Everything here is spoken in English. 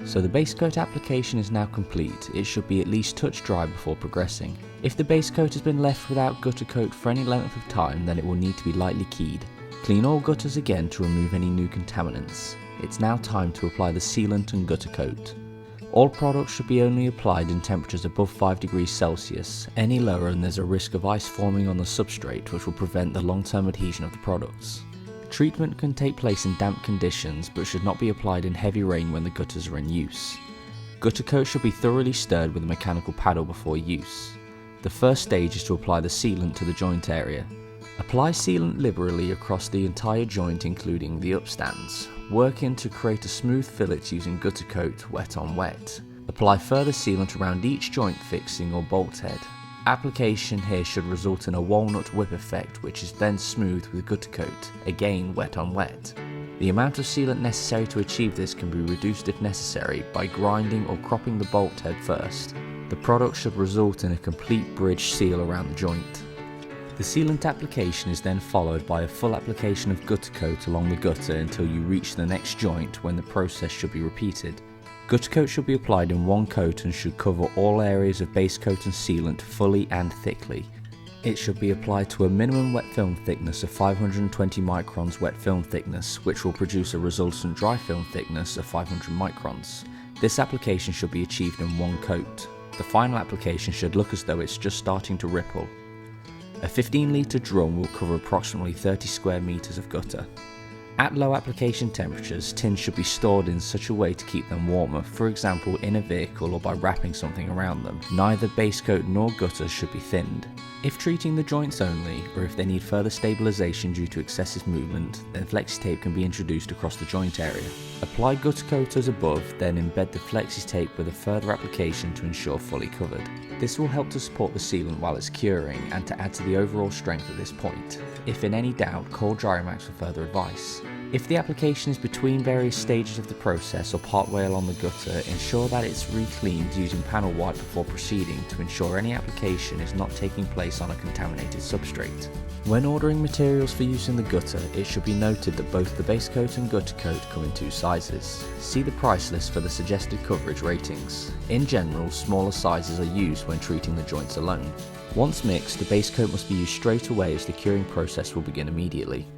So the base coat application is now complete. It should be at least touch dry before progressing. If the base coat has been left without gutter coat for any length of time, then it will need to be lightly keyed. Clean all gutters again to remove any new contaminants. It's now time to apply the sealant and gutter coat. All products should be only applied in temperatures above 5 degrees Celsius. Any lower and there's a risk of ice forming on the substrate, which will prevent the long-term adhesion of the products. Treatment can take place in damp conditions but should not be applied in heavy rain when the gutters are in use. Gutter coat should be thoroughly stirred with a mechanical paddle before use. The first stage is to apply the sealant to the joint area. Apply sealant liberally across the entire joint including the upstands. Work in to create a smooth fillet using gutter coat wet on wet. Apply further sealant around each joint fixing or bolt head. Application here should result in a walnut whip effect, which is then smoothed with gutter coat, again wet on wet. The amount of sealant necessary to achieve this can be reduced if necessary by grinding or cropping the bolt head first. The product should result in a complete bridge seal around the joint. The sealant application is then followed by a full application of gutter coat along the gutter until you reach the next joint, when the process should be repeated. Gutter coat should be applied in one coat and should cover all areas of base coat and sealant fully and thickly. It should be applied to a minimum wet film thickness of 520 microns wet film thickness, which will produce a resultant dry film thickness of 500 microns. This application should be achieved in one coat. The final application should look as though it's just starting to ripple. A 15 litre drum will cover approximately 30 square meters of gutter. At low application temperatures, tins should be stored in such a way to keep them warmer, for example in a vehicle or by wrapping something around them. Neither base coat nor gutters should be thinned. If treating the joints only, or if they need further stabilisation due to excessive movement, then flexi tape can be introduced across the joint area. Apply gutter coat as above, then embed the flexi tape with a further application to ensure fully covered. This will help to support the sealant while it's curing and to add to the overall strength at this point. If in any doubt, call Giromax for further advice. If the application is between various stages of the process or partway along the gutter, ensure that it's re-cleaned using panel wipe before proceeding to ensure any application is not taking place on a contaminated substrate. When ordering materials for use in the gutter, it should be noted that both the base coat and gutter coat come in two sizes. See the price list for the suggested coverage ratings. In general, smaller sizes are used when treating the joints alone. Once mixed, the base coat must be used straight away as the curing process will begin immediately.